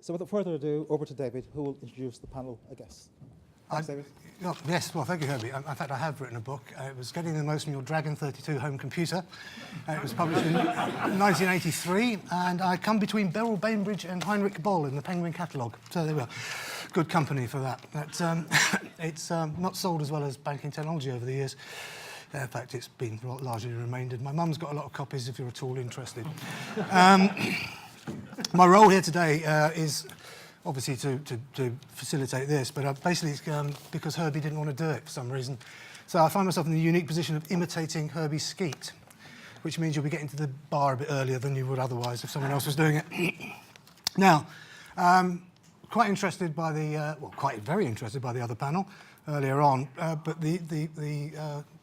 So without further ado, over to David, who will introduce the panel, I guess. Thanks, David. Yes, well, thank you, Herbie. In fact, I have written a book. It was Getting the Most from Your Dragon 32 Home Computer. It was published in 1983, and I come between Beryl Bainbridge and Heinrich Boll in the Penguin catalogue. So there we are. Good company for that. But, it's not sold as well as banking technology over the years. In fact, it's been largely remaindered. My mum's got a lot of copies if you're at all interested. My role here today is obviously to facilitate this, but basically it's because Herbie didn't want to do it for some reason. So I find myself in the unique position of imitating Herbie's skeet, which means you'll be getting to the bar a bit earlier than you would otherwise if someone else was doing it. Now, quite interested by the, very interested by the other panel earlier on, but the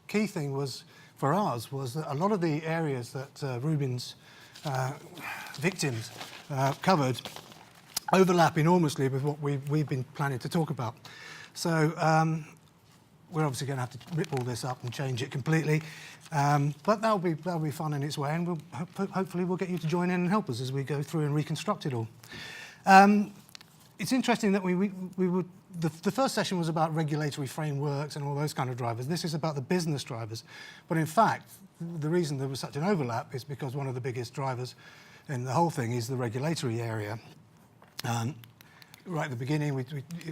key thing was, for ours, was that a lot of the areas that Rubin's victims covered overlap enormously with what we've been planning to talk about. So we're obviously going to have to rip all this up and change it completely, but that'll be fun in its way, and hopefully we'll get you to join in and help us as we go through and reconstruct it all. It's interesting that the first session was about regulatory frameworks and all those kind of drivers. This is about the business drivers, but in fact, the reason there was such an overlap is because one of the biggest drivers in the whole thing is the regulatory area. Right at the beginning,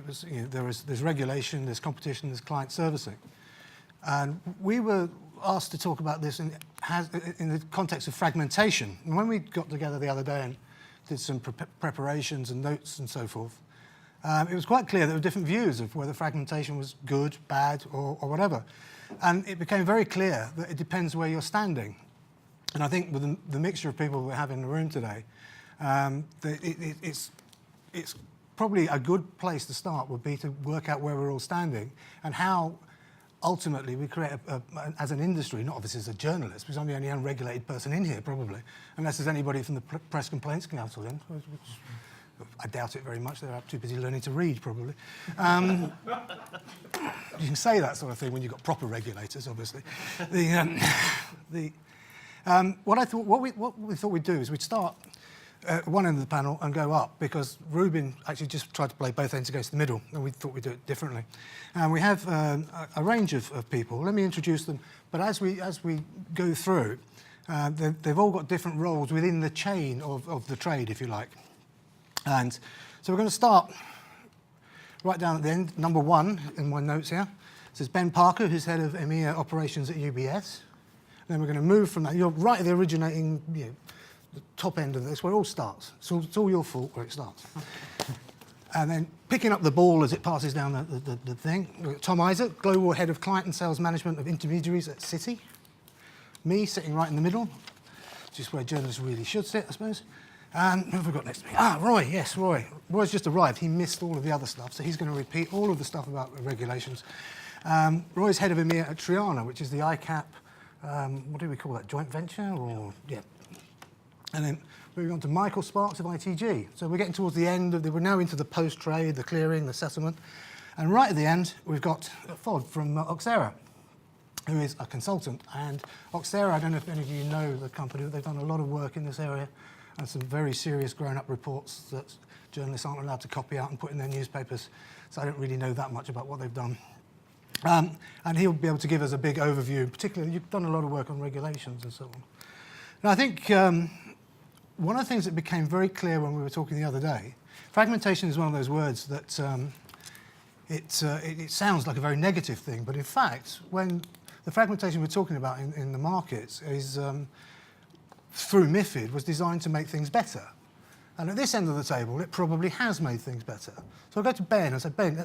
there's regulation, there's competition, there's client servicing. And we were asked to talk about this in the context of fragmentation. And when we got together the other day and did some preparations and notes and so forth, it was quite clear there were different views of whether fragmentation was good, bad, or whatever. And it became very clear that it depends where you're standing. And I think with the mixture of people we have in the room today, it's probably a good place to start would be to work out where we're all standing and how ultimately we create, as an industry, not obviously as a journalist, because I'm the only unregulated person in here probably, unless there's anybody from the Press Complaints Council in, which I doubt it very much. They're too busy learning to read probably. You can say that sort of thing when you've got proper regulators, obviously. What we thought we'd do is we'd start at one end of the panel and go up, because Rubin actually just tried to play both ends against the middle, and we thought we'd do it differently. And we have a range of people. Let me introduce them. But as we go through, they've all got different roles within the chain of the trade, if you like. And so we're going to start right down at the end, number one in my notes here. This is Ben Parker, who's head of EMEA operations at UBS. Then we're going to move from that. You're right at the originating, the top end of this, where it all starts. So it's all your fault where it starts. And then picking up the ball as it passes down the thing, we've got Tom Isaac, Global Head of Client and Sales Management of Intermediaries at Citi. Me, sitting right in the middle, which is where journalists really should sit, I suppose. And who have we got next to me? Roy, yes, Roy. Roy's just arrived. He missed all of the other stuff, so he's going to repeat all of the stuff about regulations. Roy's Head of EMEA at Triana, which is the ICAP, what do we call that, joint venture? Or yeah. And then moving on to Michael Sparks of ITG. So we're getting towards the end we're now into the post-trade, the clearing, the settlement. And right at the end, we've got Fod from Oxera, who is a consultant. And Oxera, I don't know if any of you know the company, but they've done a lot of work in this area and some very serious grown-up reports that journalists aren't allowed to copy out and put in their newspapers. So I don't really know that much about what they've done. And he'll be able to give us a big overview. Particularly, you've done a lot of work on regulations and so on. And I think one of the things that became very clear when we were talking the other day, fragmentation is one of those words that it sounds like a very negative thing, but in fact, when the fragmentation we're talking about in the markets is through MiFID was designed to make things better. And at this end of the table, it probably has made things better. So I'll go to Ben and say, Ben,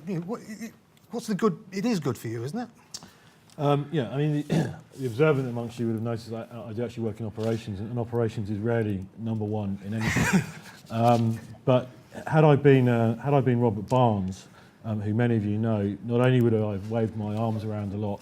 what's the good? It is good for you, isn't it? Yeah, I mean, the observant amongst you would have noticed that I do actually work in operations, and operations is rarely number one in anything. But had I been Robert Barnes, who many of you know, not only would I have waved my arms around a lot,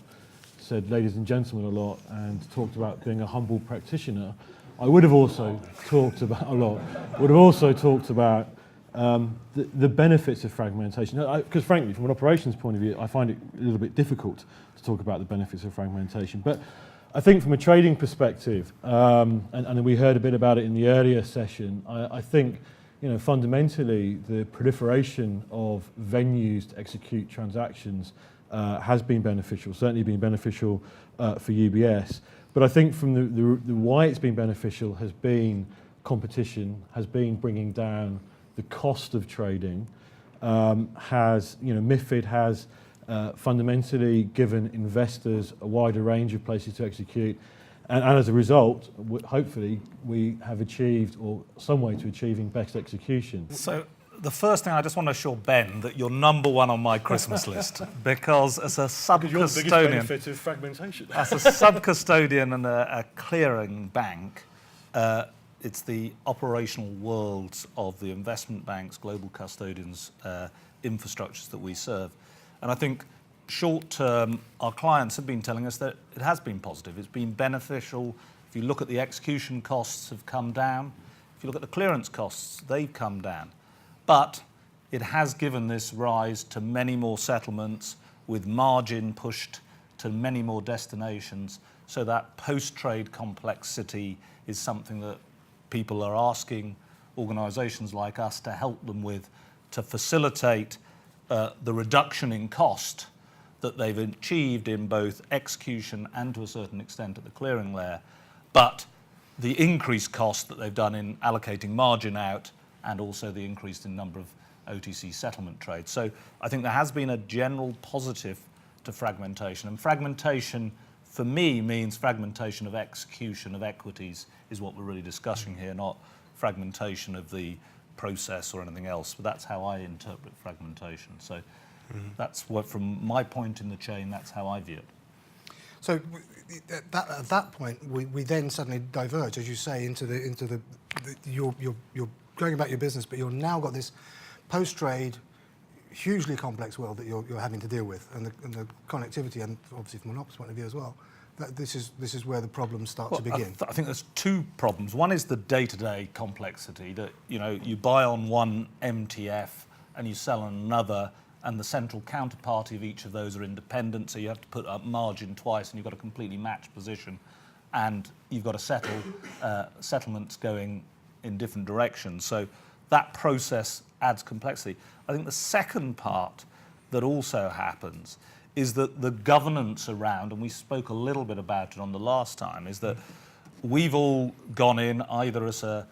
said ladies and gentlemen a lot, and talked about being a humble practitioner, I would have also talked about a lot. Would have also talked about the benefits of fragmentation. Because frankly, from an operations point of view, I find it a little bit difficult to talk about the benefits of fragmentation. But I think from a trading perspective, and we heard a bit about it in the earlier session, I think fundamentally the proliferation of venues to execute transactions has been beneficial, certainly been beneficial for UBS. But I think from the why it's been beneficial has been competition, has been bringing down the cost of trading, MiFID has fundamentally given investors a wider range of places to execute. And as a result, hopefully, we have achieved, or some way to achieving best execution. So the first thing I just want to assure Ben that you're number one on my Christmas list, because as a sub-custodian, of fragmentation. as a sub-custodian and a clearing bank, it's the operational worlds of the investment banks, global custodians, infrastructures that we serve. And I think short term, our clients have been telling us that it has been positive. It's been beneficial. If you look at the execution costs have come down. If you look at the clearance costs, they've come down. But it has given this rise to many more settlements with margin pushed to many more destinations. So that post-trade complexity is something that people are asking organisations like us to help them with, to facilitate the reduction in cost that they've achieved in both execution and to a certain extent at the clearing layer, but the increased cost that they've done in allocating margin out and also the increase in number of OTC settlement trades. So I think there has been a general positive to fragmentation. And fragmentation, for me, means fragmentation of execution of equities is what we're really discussing here, not fragmentation of the process or anything else. But that's how I interpret fragmentation. So that's what, from my point in the chain, that's how I view it. So at that point, we then suddenly diverge, as you say, into you're going about your business, but you've now got this post-trade, hugely complex world that you're having to deal with, and the connectivity, and obviously from an ops point of view as well. This is where the problems start to begin. I think there's two problems. One is the day-to-day complexity that you buy on one MTF and you sell on another, and the central counterparty of each of those are independent, so you have to put up margin twice, and you've got a completely matched position, and you've got to settle settlements going in different directions. So that process adds complexity. I think the second part that also happens is that the governance around, and we spoke a little bit about it on the last time, is that we've all gone in either as a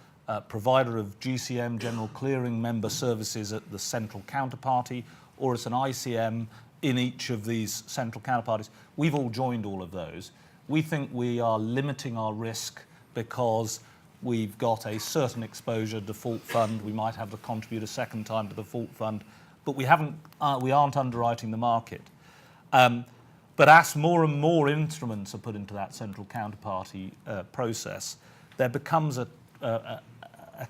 provider of GCM, General Clearing member services at the central counterparty, or as an ICM in each of these central counterparties. We've all joined all of those. We think we are limiting our risk because we've got a certain exposure default fund. We might have to contribute a second time to the default fund, but we aren't underwriting the market. But as more and more instruments are put into that central counterparty process, there becomes a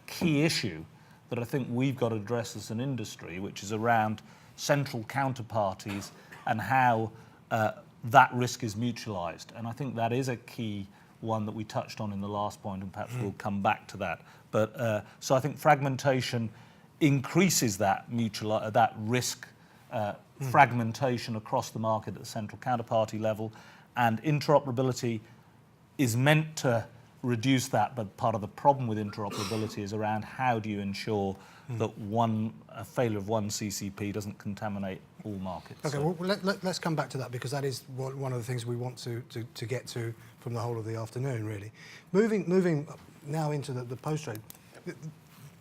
key issue that I think we've got to address as an industry, which is around central counterparties and how that risk is mutualised. And I think that is a key one that we touched on in the last point, and perhaps we'll come back to that. But so I think fragmentation increases that risk fragmentation across the market at the central counterparty level, and interoperability is meant to reduce that, but part of the problem with interoperability is around how do you ensure that a failure of one CCP doesn't contaminate all markets. Okay, well, let's come back to that, because that is one of the things we want to get to from the whole of the afternoon, really. Moving now into the post-trade.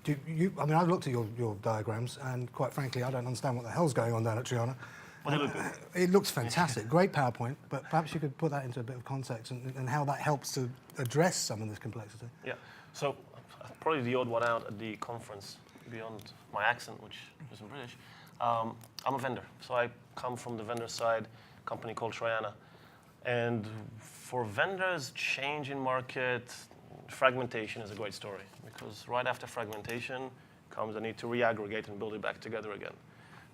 I've looked at your diagrams, and quite frankly, I don't understand what the hell's going on down at Triana. It looks fantastic, great PowerPoint, but perhaps you could put that into a bit of context and how that helps to address some of this complexity. Yeah, so probably the odd one out at the conference, beyond my accent, which isn't British. I'm a vendor, so I come from the vendor side, a company called Triana. And for vendors, change in market, fragmentation is a great story, because right after fragmentation comes the need to reaggregate and build it back together again.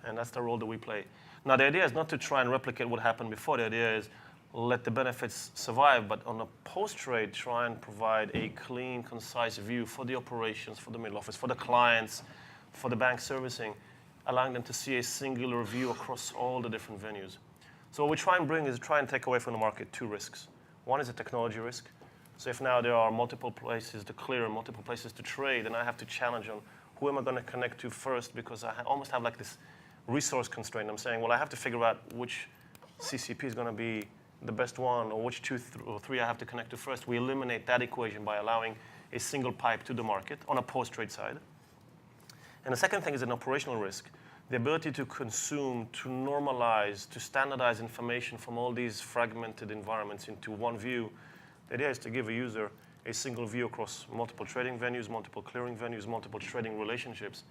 And that's the role that we play. Now, the idea is not to try and replicate what happened before. The idea is let the benefits survive, but on a post-trade, try and provide a clean, concise view for the operations, for the middle office, for the clients, for the bank servicing, allowing them to see a singular view across all the different venues. So what we try and bring is try and take away from the market two risks. One is a technology risk. So if now there are multiple places to clear and multiple places to trade, then I have to challenge on who am I going to connect to first? Because I almost have like this resource constraint. I'm saying, well, I have to figure out which CCP is going to be the best one, or which two or three I have to connect to first. We eliminate that equation by allowing a single pipe to the market on a post-trade side. And the second thing is an operational risk. The ability to consume, to normalize, to standardize information from all these fragmented environments into one view. The idea is to give a user a single view across multiple trading venues, multiple clearing venues, multiple trading relationships.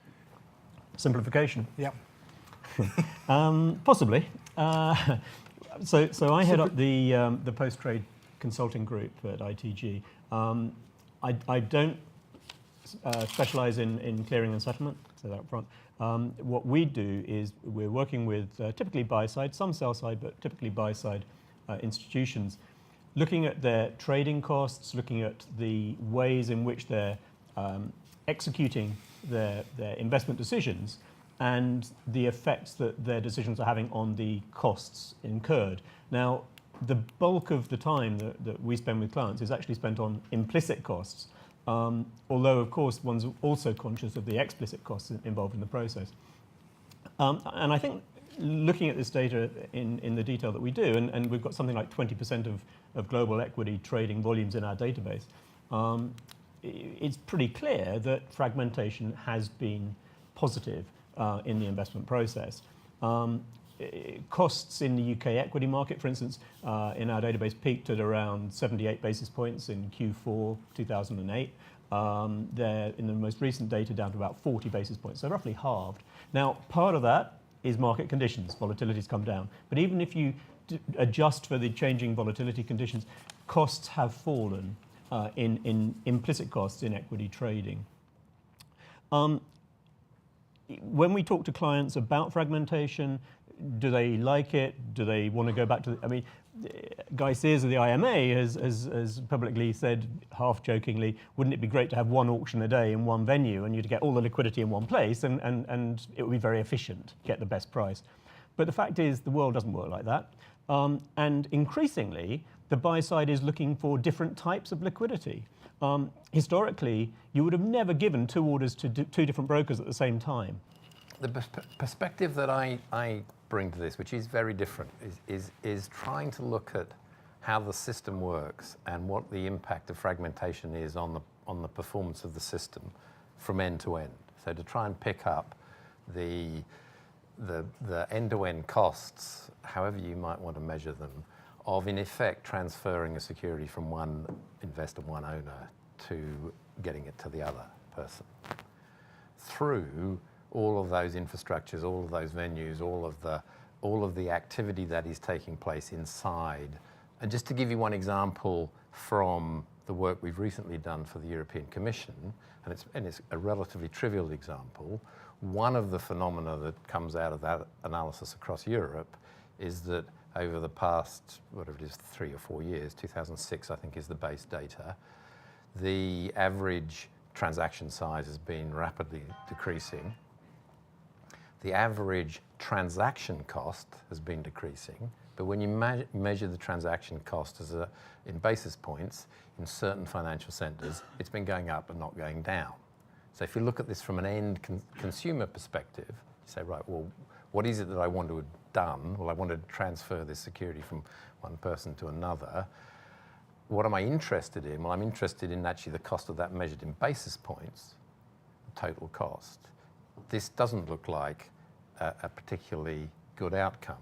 Simplification. Yeah. Possibly. So I head up the post-trade consulting group at ITG. I don't specialize in clearing and settlement, so that up front. What we do is we're working with typically buy-side, some sell-side, but typically buy-side institutions, looking at their trading costs, looking at the ways in which they're executing their investment decisions, and the effects that their decisions are having on the costs incurred. Now, the bulk of the time that we spend with clients is actually spent on implicit costs, although, of course, one's also conscious of the explicit costs involved in the process. And I think looking at this data in the detail that we do, and we've got something like 20% of global equity trading volumes in our database, it's pretty clear that fragmentation has been positive in the investment process. Costs in the UK equity market, for instance, in our database peaked at around 78 basis points in Q4 2008. They're in the most recent data down to about 40 basis points, so roughly halved. Now, part of that is market conditions. Volatility's come down. But even if you adjust for the changing volatility conditions, costs have fallen in implicit costs in equity trading. When we talk to clients about fragmentation, do they like it? Do they want to go back to I mean, Guy Sears of the IMA has publicly said, half jokingly, wouldn't it be great to have one auction a day in one venue and you'd get all the liquidity in one place and it would be very efficient, get the best price. But the fact is the world doesn't work like that. And increasingly, the buy side is looking for different types of liquidity. Historically, you would have never given two orders to two different brokers at the same time. The perspective that I bring to this, which is very different, is trying to look at how the system works and what the impact of fragmentation is on the performance of the system from end to end. So to try and pick up the end-to-end costs, however you might want to measure them, of in effect transferring a security from one investor, one owner, to getting it to the other person through all of those infrastructures, all of those venues, all of the activity that is taking place inside. And just to give you one example from the work we've recently done for the European Commission, and it's a relatively trivial example, one of the phenomena that comes out of that analysis across Europe is that over the past, whatever it is, 3 or 4 years, 2006 I think is the base data, the average transaction size has been rapidly decreasing. The average transaction cost has been decreasing, but when you measure the transaction cost in basis points in certain financial centres, it's been going up and not going down. So if you look at this from an end consumer perspective, you say, right, well, what is it that I want to have done? Well, I want to transfer this security from one person to another. What am I interested in? Well, I'm interested in actually the cost of that measured in basis points, the total cost. This doesn't look like a particularly good outcome.